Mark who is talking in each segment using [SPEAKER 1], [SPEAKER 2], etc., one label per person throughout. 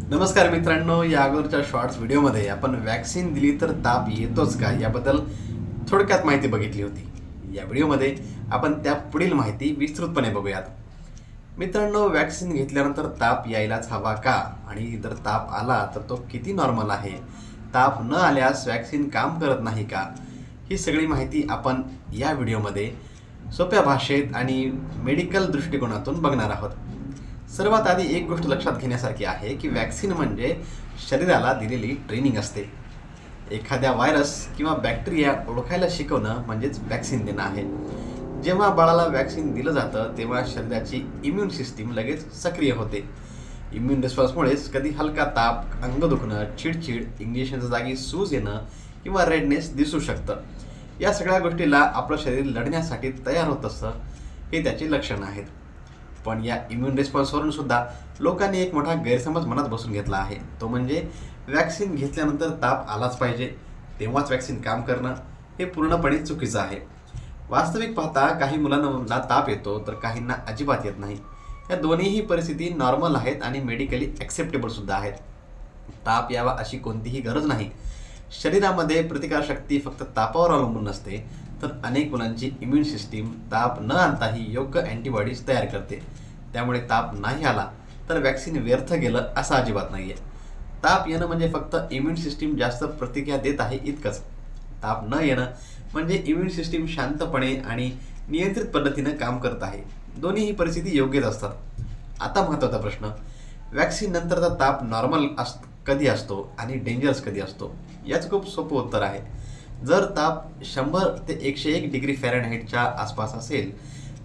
[SPEAKER 1] नमस्कार मित्रांनो, या अगोदरच्या शॉर्ट्स व्हिडिओमध्ये आपण वॅक्सिन दिली तर ताप येतोच का याबद्दल थोडक्यात माहिती बघितली होती. या व्हिडिओमध्ये आपण त्या पुढील माहिती विस्तृतपणे बघूयात. मित्रांनो, वॅक्सिन घेतल्यानंतर ताप यायलाच हवा का, आणि जर ताप आला तर तो किती नॉर्मल आहे, ताप न आल्यास वॅक्सिन काम करत नाही का, ही सगळी माहिती आपण या व्हिडिओमध्ये सोप्या भाषेत आणि मेडिकल दृष्टिकोनातून बघणार आहोत. सर्वात आधी एक गोष्ट लक्षात घेण्यासारखी आहे की वॅक्सिन म्हणजे शरीराला दिलेली ट्रेनिंग असते. एखाद्या व्हायरस किंवा बॅक्टेरिया ओळखायला शिकवणं म्हणजेच वॅक्सिन देणं आहे. जेव्हा बाळाला वॅक्सिन दिलं जातं तेव्हा शरीराची इम्युन सिस्टीम लगेच सक्रिय होते. इम्युन रिस्पॉन्समुळेच कधी हलका ताप, अंग दुखणं, चिडचिड, इंजेक्शनच्या जागी सूज येणं किंवा रेडनेस दिसू शकतं. या सगळ्या गोष्टीला आपलं शरीर लढण्यासाठी तयार होत असतं, हे त्याची लक्षणं आहेत. पण या इम्युन रिस्पॉन्सवरून सुद्धा लोकांनी एक मोठा गैरसमज मनात बसून घेतला आहे. तो म्हणजे वॅक्सिन घेतल्यानंतर ताप आलाच पाहिजे तेव्हाच वॅक्सिन काम करणं, हे पूर्णपणे चुकीचं आहे. वास्तविक पाहता काही मुलांना ताप येतो तर काहींना अजिबात येत नाही. या दोन्हीही परिस्थिती नॉर्मल आहेत आणि मेडिकली ॲक्सेप्टेबल सुद्धा आहेत. ताप यावा अशी कोणतीही गरज नाही. शरीरामध्ये प्रतिकारशक्ती फक्त तापावर अवलंबून नसते, तर अनेक मुलांची इम्युन सिस्टीम ताप न आणताही योग्य अँटीबॉडीज तयार करते. त्यामुळे ताप नाही आला तर वॅक्सिन व्यर्थ गेलं असं अजिबात नाही आहे. ताप येणं म्हणजे फक्त इम्युन सिस्टीम जास्त प्रतिक्रिया देत आहे इतकंच. ताप न येणं म्हणजे इम्युन सिस्टीम शांतपणे आणि नियंत्रित पद्धतीनं काम करत आहे. दोन्हीही परिस्थिती योग्यच असतात. आता महत्त्वाचा प्रश्न, वॅक्सिन नंतरचा ताप नॉर्मल कधी असतो आणि डेंजरस कधी असतो? याचं खूप सोपं उत्तर आहे. जर ताप 100 ते 101 डिग्री फॅरेनहाईटच्या आसपास असेल,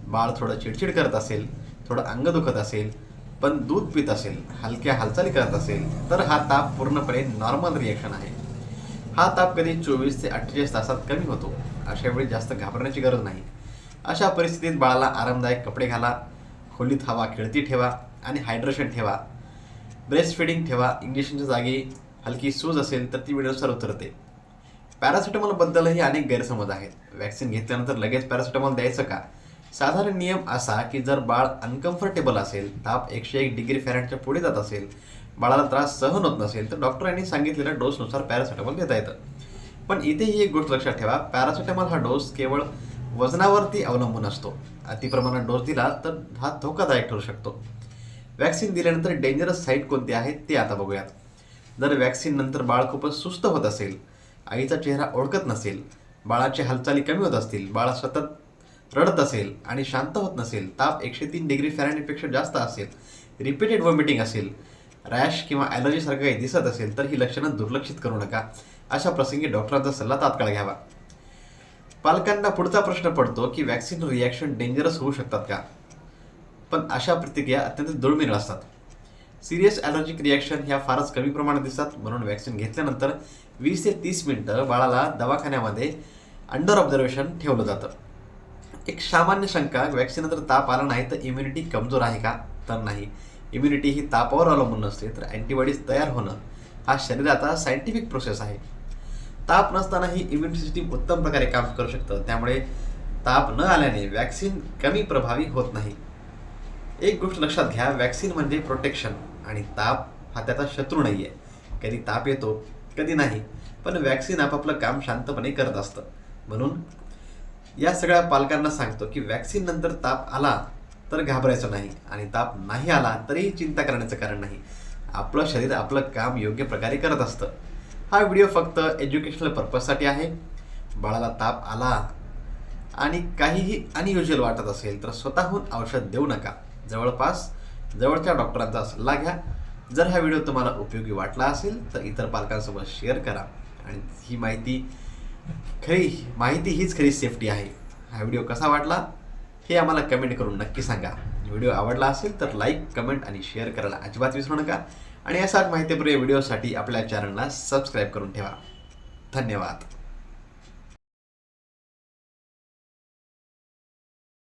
[SPEAKER 1] बाळ थोडं चिडचिड करत असेल, थोडं अंग दुखत असेल, पण दूध पित असेल, हलक्या हालचाली करत असेल, तर हा ताप पूर्णपणे नॉर्मल रिॲक्शन आहे. हा ताप कधी 24 ते 48 तासात कमी होतो. अशा वेळी जास्त घाबरण्याची गरज नाही. अशा परिस्थितीत बाळाला आरामदायक कपडे घाला, खोलीत हवा खेळती ठेवा आणि हायड्रेशन ठेवा. ब्रेस्ट फीडिंग ठेवा. इंजेक्शनच्या जागी हलकी सूज असेल तर ती वेळेनुसार उतरते. पॅरासिटामॉलबद्दलही अनेक गैरसमज आहेत. वॅक्सिन घेतल्यानंतर लगेच पॅरासिटामॉल द्यायचं का? साधारण नियम असा की जर बाळ अनकम्फर्टेबल असेल, ताप 101 डिग्री फॅरेनहाईटच्या पुढे जात असेल, बाळाला त्रास सहन होत नसेल, तर डॉक्टरांनी सांगितलेल्या डोसनुसार पॅरासिटामॉल देता येतं. पण इथेही एक गोष्ट लक्षात ठेवा, पॅरासिटामॉल हा डोस केवळ वजनावरती अवलंबून असतो. अतिप्रमाणात डोस दिला तर हा धोकादायक ठरू शकतो. वॅक्सिन दिल्यानंतर डेंजरस साईट कोणते आहेत ते आता बघूयात. जर वॅक्सिन नंतर बाळ खूपच सुस्त होत असेल, आईचा चेहरा ओळखत नसेल, बाळाची हालचाली कमी होत असतील, बाळ सतत रडत असेल आणि शांत होत नसेल, ताप 103 डिग्री फॅरेनहाईटपेक्षा जास्त असेल, रिपीटेड व्हॉमिटिंग असेल, रॅश किंवा ॲलर्जीसारखं काही दिसत असेल, तर ही लक्षणं दुर्लक्षित करू नका. अशा प्रसंगी डॉक्टरांचा सल्ला तात्काळ घ्यावा. पालकांना पुढचा प्रश्न पडतो की वॅक्सिन रिॲक्शन डेंजरस होऊ शकतात का? पण अशा प्रतिक्रिया अत्यंत दुर्मिळ असतात. सिरियस ॲलर्जिक रिॲक्शन ह्या फारच कमी प्रमाणात दिसतात. म्हणून वॅक्सिन घेतल्यानंतर 20 ते 30 मिनिटं बाळाला दवाखान्यामध्ये अंडर ऑब्झर्वेशन ठेवलं जातं. एक सामान्य शंका, वॅक्सिननंतर ताप आला नाही तर इम्युनिटी कमजोर आहे का? तर नाही. इम्युनिटी ही तापावर अवलंबून नसते, तर अँटीबॉडीज तयार होणं हा शरीराचा सायंटिफिक प्रोसेस आहे. ताप नसतानाही इम्युन सिस्टीम उत्तम प्रकारे काम करू शकतं. त्यामुळे ताप न आल्याने वॅक्सिन कमी प्रभावी होत नाही. एक गोष्ट लक्षात घ्या, वॅक्सिन म्हणजे प्रोटेक्शन आणि ताप हा त्याचा शत्रू नाही आहे. कधी ताप येतो, कधी नाही, पण वॅक्सिन आपापलं काम शांतपणे करत असतं. म्हणून या सगळ्या पालकांना सांगतो की वॅक्सिन नंतर ताप आला तर घाबरायचं नाही, आणि ताप नाही आला तरीही चिंता करण्याचं कारण नाही. आपलं शरीर आपलं काम योग्य प्रकारे करत असतं. हा व्हिडिओ फक्त एज्युकेशनल पर्पजसाठी आहे. बाळाला ताप आला आणि काहीही अनयुज्युअल वाटत असेल तर स्वतःहून औषध देऊ नका. जवळच्या डॉक्टरांचा सल्ला घ्या. जर हा व्हिडिओ तुम्हाला उपयोगी वाटला असेल तर इतर पालकांसोबत शेअर करा. आणि ही माहिती हीच खरी सेफ्टी आहे. हा व्हिडिओ कसा वाटला हे आम्हाला कमेंट करून नक्की सांगा. व्हिडिओ आवडला असेल तर लाईक, कमेंट आणि शेअर करायला अजिबात विसरू नका. आणि असाच माहितीपूर्ण व्हिडिओसाठी आपल्या चॅनलला सबस्क्राईब करून ठेवा. धन्यवाद.